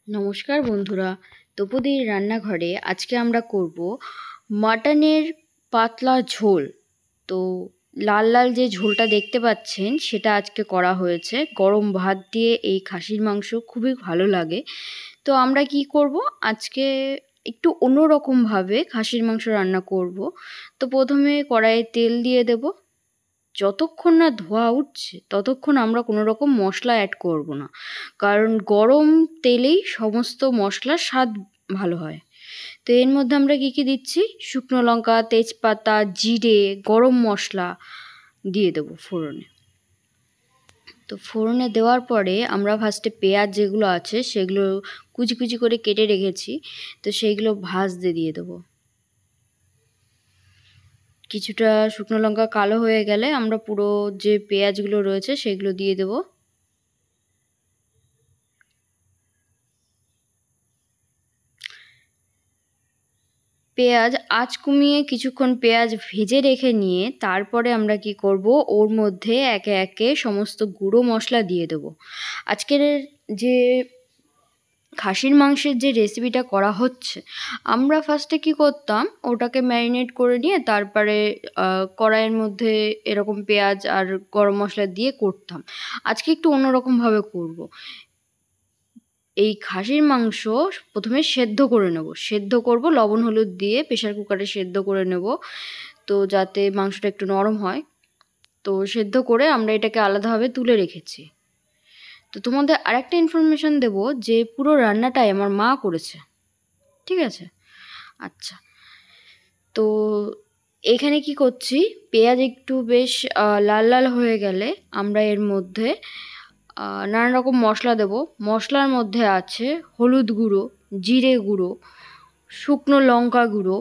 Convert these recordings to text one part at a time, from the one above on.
নমস্কার বন্ধুরা, তপুদির রান্নাঘরে আজকে আমরা করব মাটনের পাতলা ঝোল। তো লাল লাল যে ঝোলটা দেখতে পাচ্ছেন সেটা আজকে করা হয়েছে। গরম ভাত দিয়ে এই খাসির মাংস খুবই ভালো লাগে। তো আমরা কি করব, আজকে একটু অন্যরকমভাবে খাসির মাংস রান্না করব। তো প্রথমে কড়াইয়ে তেল দিয়ে দেব। যতক্ষণ না ধোয়া উঠছে ততক্ষণ আমরা কোনো রকম মশলা অ্যাড করব না, কারণ গরম তেলেই সমস্ত মশলার স্বাদ ভালো হয়। তো এর মধ্যে আমরা কী কী দিচ্ছি, শুকনো লঙ্কা, তেজপাতা, জিরে, গরম মশলা দিয়ে দেবো ফোড়নে। তো ফোড়নে দেওয়ার পরে আমরা ফার্স্টে পেঁয়াজ যেগুলো আছে সেগুলো কুচি কুচি করে কেটে রেখেছি, তো সেইগুলো ভাজতে দিয়ে দেবো। কিছুটা শুকনো লঙ্কা কালো হয়ে গেলে আমরা পুরো যে পেঁয়াজগুলো রয়েছে সেগুলো দিয়ে দেব। পেঁয়াজ আঁচ কমিয়ে কিছুক্ষণ পেঁয়াজ ভেজে রেখে নিয়ে তারপরে আমরা কি করব, ওর মধ্যে একে একে সমস্ত গুঁড়ো মশলা দিয়ে দেব। আজকের যে খাসির মাংসের যে রেসিপিটা করা হচ্ছে, আমরা ফার্স্টে কি করতাম, ওটাকে ম্যারিনেট করে নিয়ে তারপরে কড়াইয়ের মধ্যে এরকম পেঁয়াজ আর গরম মশলা দিয়ে করতাম। আজকে একটু অন্যরকমভাবে করব। এই খাসির মাংস প্রথমে সেদ্ধ করে নেব, সেদ্ধ করব লবণ হলুদ দিয়ে প্রেশার কুকারে সেদ্ধ করে নেব, তো যাতে মাংসটা একটু নরম হয়। তো সেদ্ধ করে আমরা এটাকে আলাদাভাবে তুলে রেখেছি। তো তোমাদের আরেকটা ইনফরমেশান দেব যে পুরো রান্নাটাই আমার মা করেছে, ঠিক আছে? আচ্ছা, তো এখানে কি করছি, পেঁয়াজ একটু বেশ লাল লাল হয়ে গেলে আমরা এর মধ্যে নানান রকম মশলা দেব। মশলার মধ্যে আছে হলুদ গুঁড়ো, জিরে গুঁড়ো, শুকনো লঙ্কা গুঁড়ো,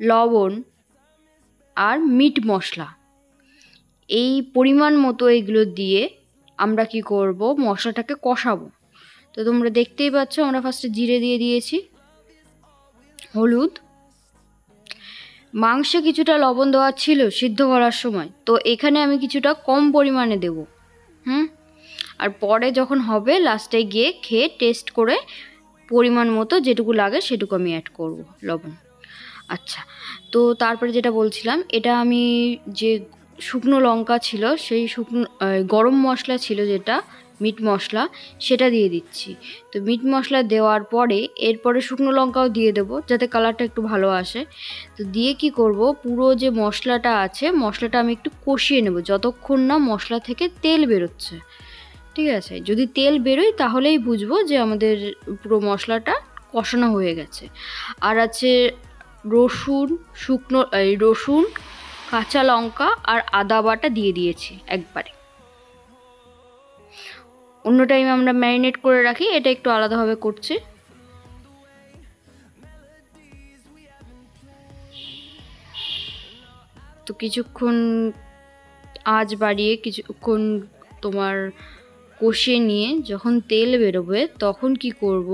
লবণ আর মিট মশলা। এই পরিমাণ মতো এগুলো দিয়ে আমরা কি করব, মশলাটাকে কষাবো। তো তোমরা দেখতেই পাচ্ছ আমরা ফার্স্টে জিরে দিয়ে দিয়েছি, হলুদ, মাংসে কিছুটা লবণ দেওয়া ছিল সিদ্ধ করার সময়, তো এখানে আমি কিছুটা কম পরিমাণে দেব। আর পরে যখন হবে লাস্টে গিয়ে খেয়ে টেস্ট করে পরিমাণ মতো যেটুকু লাগে সেটুকু আমি অ্যাড করব লবণ। আচ্ছা, তো তারপরে যেটা বলছিলাম, এটা আমি যে শুকনো লঙ্কা ছিল সেই শুকনো গরম মশলা ছিল যেটা মিট মশলা, সেটা দিয়ে দিচ্ছি। তো মিট মশলা দেওয়ার পরে এরপরে শুকনো লঙ্কাও দিয়ে দেবো যাতে কালারটা একটু ভালো আসে। তো দিয়ে কি করব, পুরো যে মশলাটা আছে মশলাটা আমি একটু কষিয়ে নেব যতক্ষণ না মশলা থেকে তেল বেরোচ্ছে, ঠিক আছে? যদি তেল বেরোয় তাহলেই বুঝবো যে আমাদের পুরো মশলাটা কষানো হয়ে গেছে। আর আছে রসুন, রসুন, কাঁচা লঙ্কা আর আদা বাটা দিয়ে দিয়েছি একবারে। অন্য টাইমে আমরা ম্যারিনেট করে রাখি, এটা একটু আলাদাভাবে করছি। তো কিছুক্ষণ আঁচ বাড়িয়ে কিছুক্ষণ তোমার কষিয়ে নিয়ে যখন তেল বেরোবে তখন কি করব,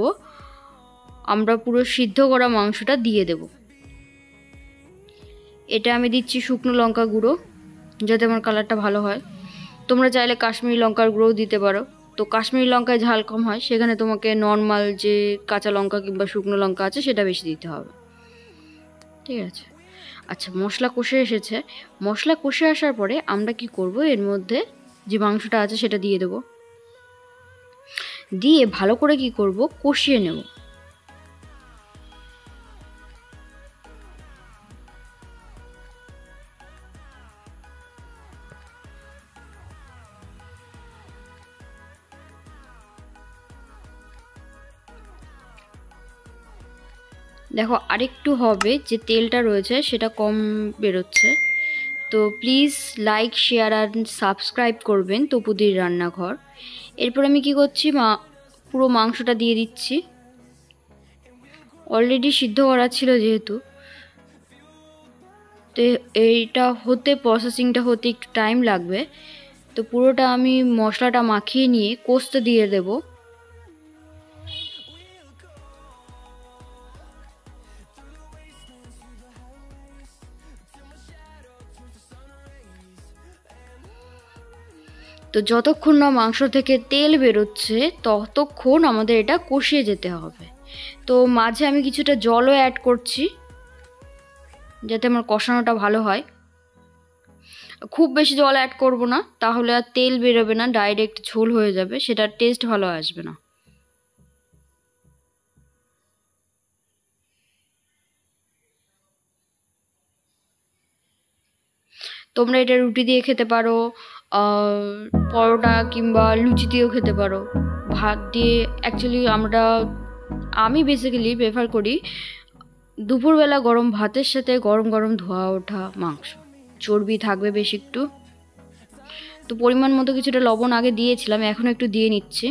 আমরা পুরো সিদ্ধ করা মাংসটা দিয়ে দেব। এটা আমি দিচ্ছি শুকনো লঙ্কা গুঁড়ো যাতে আমার কালারটা ভালো হয়। তোমরা চাইলে কাশ্মীরি লঙ্কার গুঁড়োও দিতে পারো। তো কাশ্মীরি লঙ্কায় ঝাল কম হয়, সেখানে তোমাকে নর্মাল যে কাঁচা লঙ্কা কিংবা শুকনো লঙ্কা আছে সেটা বেশি দিতে হবে, ঠিক আছে? আচ্ছা, মশলা কষে এসেছে। মশলা কষে আসার পরে আমরা কি করব, এর মধ্যে যে মাংসটা আছে সেটা দিয়ে দেব। দিয়ে ভালো করে কি করব, কষিয়ে নেব। দেখো আরেকটু হবে, যে তেলটা রয়েছে সেটা কম বেরোচ্ছে। তো প্লিজ লাইক, শেয়ার আর সাবস্ক্রাইব করবেন তপুদির রান্নাঘর। এরপর আমি কি করছি, পুরো মাংসটা দিয়ে দিচ্ছি। অলরেডি সিদ্ধ করা ছিল যেহেতু, তো এইটা প্রসেসিংটা হতে একটু টাইম লাগবে। তো পুরোটা আমি মশলাটা মাখিয়ে নিয়ে কষতে দিয়ে দেব। তো যতক্ষণ না মাংস থেকে তেল বেরোচ্ছে ততক্ষণ আমাদের এটা কষিয়ে যেতে হবে। তো মাঝে আমি কিছুটা জলও অ্যাড করছি যাতে আমার কষানোটা ভালো হয়। খুব বেশি জল অ্যাড করব না, তাহলে আর তেল বেরোবে না, ডাইরেক্ট ঝোল হয়ে যাবে, সেটার টেস্ট ভালো আসবে না। তোমরা এটা রুটি দিয়ে খেতে পারো, পরোটা কিংবা লুচি দিয়েও খেতে পারো, ভাত দিয়ে। অ্যাকচুয়ালি আমি বেসিক্যালি প্রেফার করি দুপুরবেলা গরম ভাতের সাথে গরম গরম ধোয়া ওঠা মাংস, চর্বি থাকবে বেশ একটু। তো পরিমাণ মতো কিছুটা লবণ আগে দিয়েছিলাম, এখন একটু দিয়ে নিচ্ছি।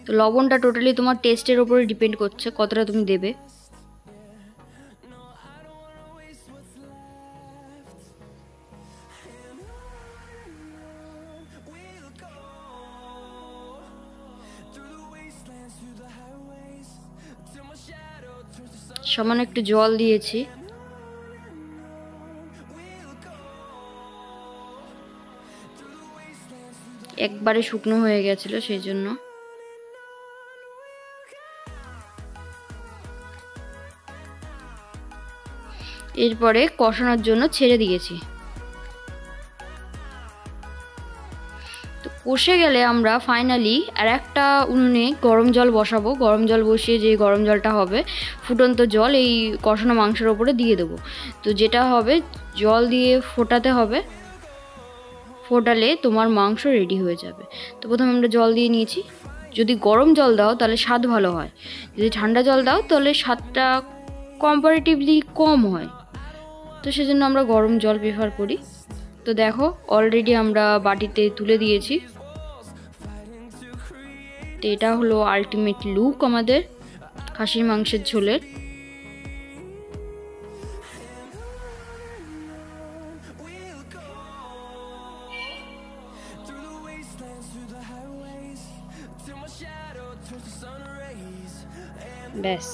তো লবণটা টোটালি তোমার টেস্টের উপরে ডিপেন্ড করছে কতটা তুমি দেবে। সামান্য একটু জল দিয়েছি। একবারে শুকনো হয়ে গেছিল সেই জন্য। এরপরে কষানোর জন্য ছেড়ে দিয়েছি। তো কষে গেলে আমরা ফাইনালি আর একটা উনুনে গরম জল বসাবো। গরম জল বসিয়ে যে গরম জলটা হবে, ফুটন্ত জল এই কষানো মাংসের ওপরে দিয়ে দেবো। তো যেটা হবে, জল দিয়ে ফোটাতে হবে, ফোটালে তোমার মাংস রেডি হয়ে যাবে। তো প্রথমে আমরা জল দিয়ে নিয়েছি। যদি গরম জল দাও তাহলে স্বাদ ভালো হয়, যদি ঠান্ডা জল দাও তাহলে স্বাদটা কম্পারেটিভলি কম হয়। তো সেজন্য আমরা গরম জল প্রেফার করি। তো দেখো অলরেডি আমরা বাটিতে তুলে দিয়েছি। তো এটা হলো আলটিমেট লুক আমাদের খাসির মাংসের ঝোলের। ব্যাস।